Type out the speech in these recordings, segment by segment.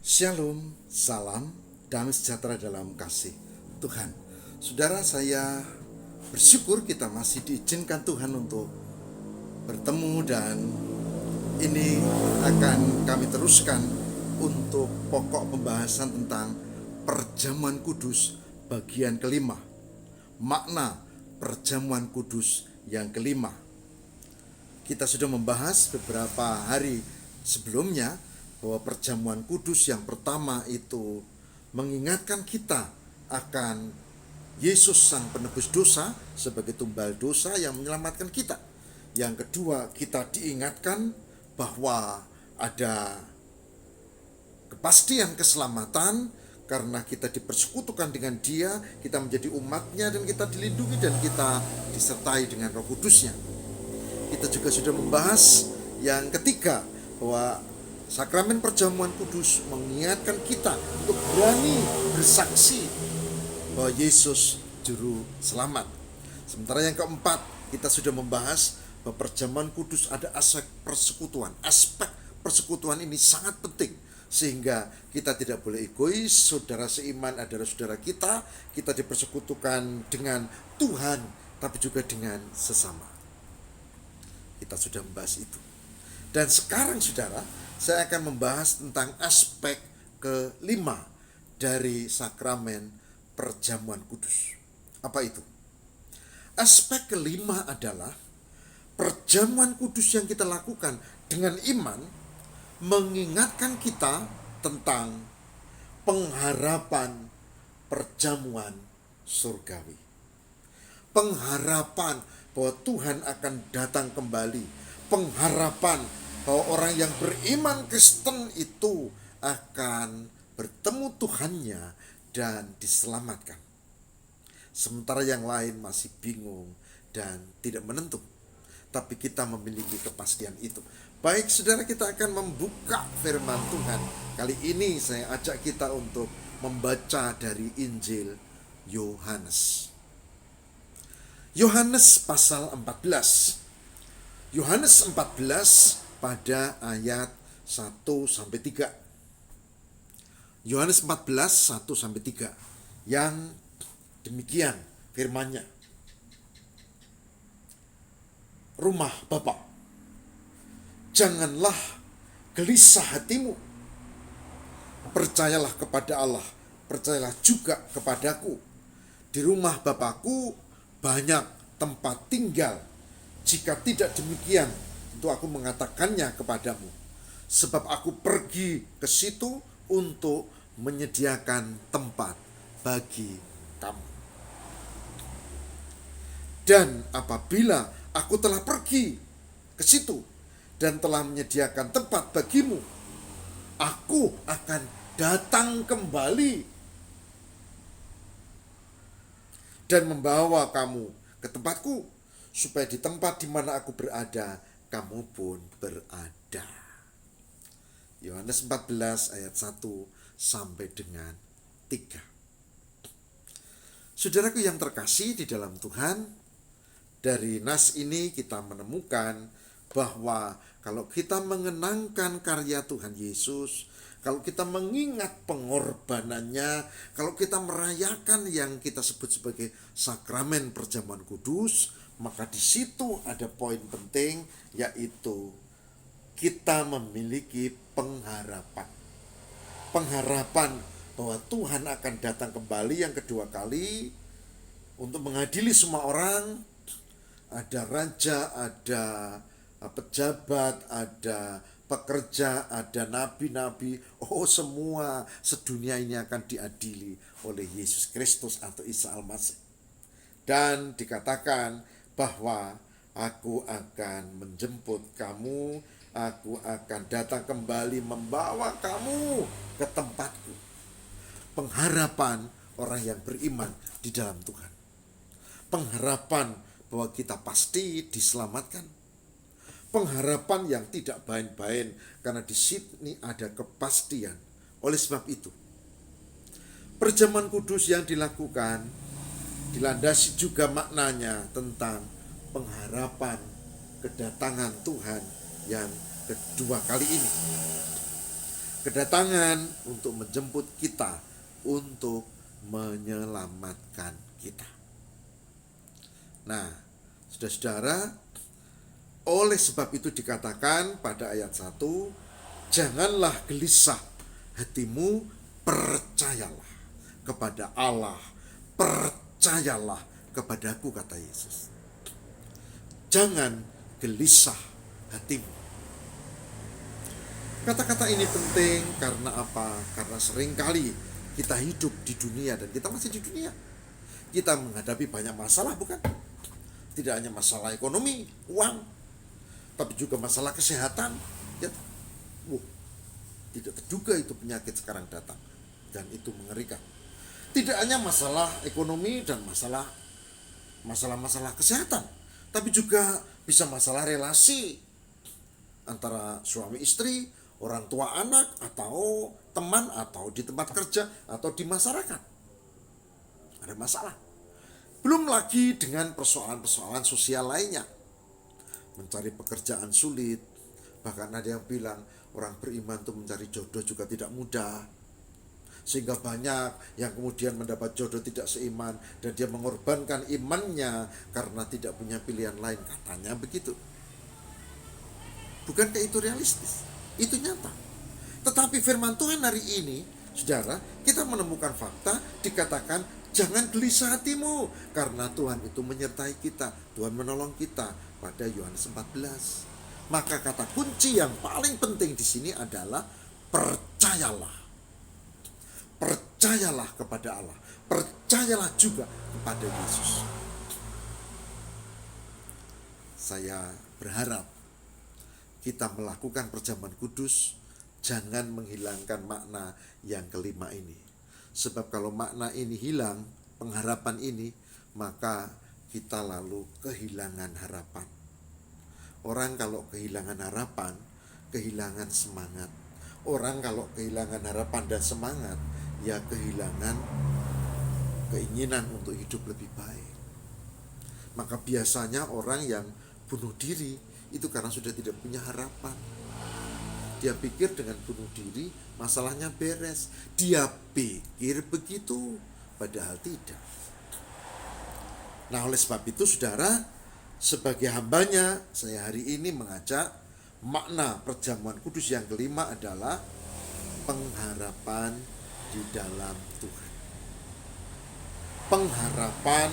Shalom, salam, damai sejahtera dalam kasih Tuhan. Saudara, saya bersyukur kita masih diizinkan Tuhan untuk bertemu, dan ini akan kami teruskan untuk pokok pembahasan tentang perjamuan kudus bagian kelima. Makna perjamuan kudus yang kelima. Kita sudah membahas beberapa hari sebelumnya bahwa perjamuan kudus yang pertama itu mengingatkan kita akan Yesus sang penebus dosa sebagai tumbal dosa yang menyelamatkan kita. Yang kedua, kita diingatkan bahwa ada kepastian keselamatan karena kita dipersekutukan dengan Dia, kita menjadi umatnya, dan kita dilindungi dan kita disertai dengan Roh Kudusnya. Kita juga sudah membahas yang ketiga, bahwa sakramen perjamuan kudus mengingatkan kita untuk berani bersaksi bahwa Yesus juru selamat. Sementara yang keempat, kita sudah membahas bahwa perjamuan kudus ada aspek persekutuan. Aspek persekutuan ini sangat penting, sehingga kita tidak boleh egois. Saudara seiman adalah saudara kita dipersekutukan dengan Tuhan, tapi juga dengan sesama. Kita sudah membahas itu. Dan sekarang saudara, saya akan membahas tentang aspek kelima dari sakramen perjamuan kudus. Apa itu? Aspek kelima adalah perjamuan kudus yang kita lakukan dengan iman mengingatkan kita tentang pengharapan perjamuan surgawi. Pengharapan bahwa Tuhan akan datang kembali. Pengharapan bahwa orang yang beriman Kristen itu akan bertemu Tuhannya dan diselamatkan. Sementara yang lain masih bingung dan tidak menentu. Tapi kita memiliki kepastian itu. Baik saudara, kita akan membuka firman Tuhan. Kali ini saya ajak kita untuk membaca dari Injil Yohanes. Yohanes pasal 14. Yohanes 14 pada ayat 1-3. Yohanes 14, 1-3. Yang demikian firman-Nya. Rumah Bapa, janganlah gelisah hatimu. Percayalah kepada Allah, percayalah juga kepadaku. Di rumah Bapakku banyak tempat tinggal. Jika tidak demikian, tentu aku mengatakannya kepadamu. Sebab aku pergi ke situ untuk menyediakan tempat bagi kamu. Dan apabila aku telah pergi ke situ dan telah menyediakan tempat bagimu, aku akan datang kembali dan membawa kamu ke tempatku, supaya di tempat di mana aku berada, kamu pun berada. Yohanes 14 ayat 1 sampai dengan 3. Saudaraku yang terkasih di dalam Tuhan, dari nas ini kita menemukan bahwa kalau kita mengenangkan karya Tuhan Yesus, kalau kita mengingat pengorbanannya, kalau kita merayakan yang kita sebut sebagai sakramen perjamuan kudus, maka di situ ada poin penting, yaitu kita memiliki pengharapan. Pengharapan bahwa Tuhan akan datang kembali yang kedua kali untuk mengadili semua orang. Ada raja, ada pejabat, ada pekerja, ada nabi-nabi. Semua sedunia ini akan diadili oleh Yesus Kristus atau Isa Al-Masih. Dan dikatakan bahwa aku akan menjemput kamu, aku akan datang kembali membawa kamu ke tempatku. Pengharapan orang yang beriman di dalam Tuhan. Pengharapan bahwa kita pasti diselamatkan. Pengharapan yang tidak bain-bain, karena di sini ada kepastian. Oleh sebab itu, perjamuan kudus yang dilakukan dilandasi juga maknanya tentang pengharapan kedatangan Tuhan yang kedua kali ini. kedatangan untuk menjemput kita, untuk menyelamatkan kita. Nah, saudara-saudara, oleh sebab itu dikatakan pada ayat 1, janganlah gelisah hatimu, percayalah kepada Allah, percayalah kepadaku, kata Yesus. Jangan gelisah hatimu. Kata-kata ini penting karena apa? Karena seringkali kita hidup di dunia, dan kita masih di dunia. Kita menghadapi banyak masalah, bukan? Tidak hanya masalah ekonomi, uang, tapi juga masalah kesehatan. Ya, tidak terduga itu penyakit sekarang datang, dan itu mengerikan. Tidak hanya masalah ekonomi dan masalah kesehatan, tapi juga bisa masalah relasi antara suami istri, orang tua anak, atau teman, atau di tempat kerja, atau di masyarakat. Ada masalah. Belum lagi dengan persoalan-persoalan sosial lainnya. Mencari pekerjaan sulit. Bahkan ada yang bilang orang beriman itu mencari jodoh juga tidak mudah. Sehingga banyak yang kemudian mendapat jodoh tidak seiman, dan dia mengorbankan imannya karena tidak punya pilihan lain. Katanya begitu. Bukankah itu realistis? Itu nyata. Tetapi firman Tuhan hari ini, saudara, kita menemukan fakta, dikatakan jangan gelisah hatimu, karena Tuhan itu menyertai kita, Tuhan menolong kita, pada Yohanes 14. Maka kata kunci yang paling penting di sini adalah percayalah. Percayalah kepada Allah, percayalah juga kepada Yesus. Saya berharap kita melakukan perjamuan kudus, jangan menghilangkan makna yang kelima ini. Sebab kalau makna ini hilang, pengharapan ini, maka kita lalu kehilangan harapan. Orang kalau kehilangan harapan, kehilangan semangat. Orang kalau kehilangan harapan dan semangat, ya kehilangan keinginan untuk hidup lebih baik. Maka biasanya orang yang bunuh diri itu karena sudah tidak punya harapan. Dia pikir dengan bunuh diri masalahnya beres. Dia pikir begitu, padahal tidak. Nah, oleh sebab itu saudara, sebagai hambanya, saya hari ini mengajak makna perjamuan kudus yang kelima adalah pengharapan di dalam Tuhan. Pengharapan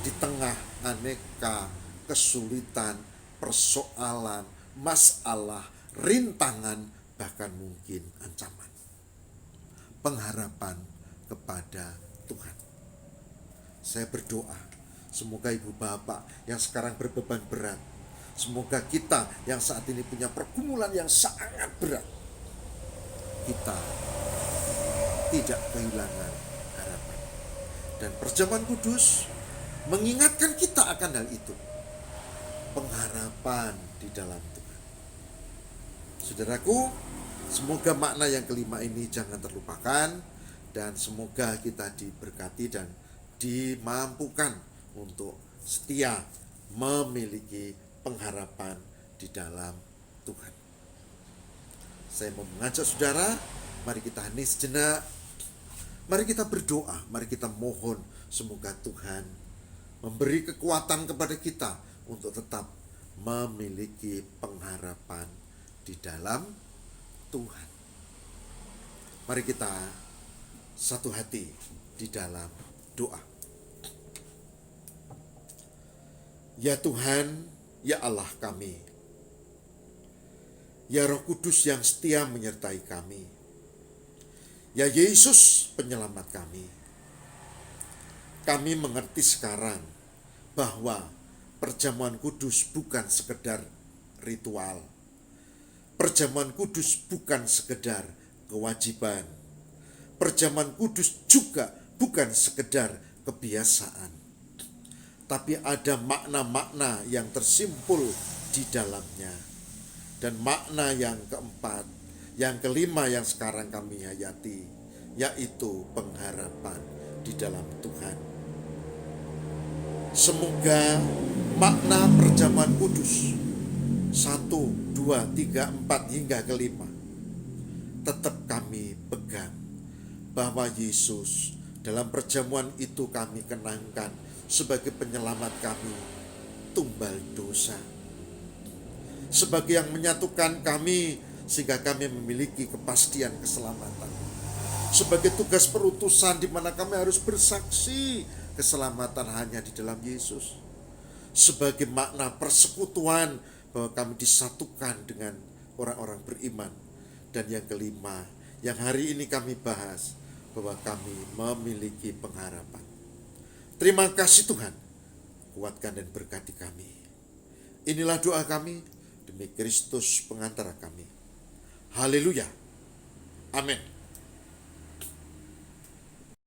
di tengah aneka kesulitan, persoalan, masalah, rintangan, bahkan mungkin ancaman. Pengharapan kepada Tuhan. Saya berdoa, semoga ibu bapak yang sekarang berbeban berat, semoga kita yang saat ini punya pergumulan yang sangat berat, kita tidak kehilangan harapan. Dan perjamuan kudus mengingatkan kita akan hal itu. Pengharapan di dalam Tuhan. Saudaraku, semoga makna yang kelima ini jangan terlupakan, dan semoga kita diberkati dan dimampukan untuk setia memiliki pengharapan di dalam Tuhan. Saya mau mengajak saudara, mari kita hening sejenak, mari kita berdoa, mari kita mohon semoga Tuhan memberi kekuatan kepada kita untuk tetap memiliki pengharapan di dalam Tuhan. Mari kita satu hati di dalam doa. Ya Tuhan, ya Allah kami, ya Roh Kudus yang setia menyertai kami, ya Yesus penyelamat kami. Kami mengerti sekarang bahwa perjamuan kudus bukan sekedar ritual. Perjamuan kudus bukan sekedar kewajiban. Perjamuan kudus juga bukan sekedar kebiasaan. Tapi ada makna-makna yang tersimpul di dalamnya. Dan makna yang keempat, yang kelima yang sekarang kami hayati, yaitu pengharapan di dalam Tuhan. Semoga makna perjamuan kudus 1, 2, 3, 4 hingga kelima tetap kami bahwa Yesus dalam perjamuan itu kami kenangkan sebagai penyelamat kami, tumbal dosa, sebagai yang menyatukan kami sehingga kami memiliki kepastian keselamatan, sebagai tugas perutusan di mana kami harus bersaksi keselamatan hanya di dalam Yesus, sebagai makna persekutuan bahwa kami disatukan dengan orang-orang beriman, dan yang kelima yang hari ini kami bahas bahwa kami memiliki pengharapan. Terima kasih Tuhan, kuatkan dan berkati kami. Inilah doa kami demi Kristus pengantara kami. Haleluya. Amin.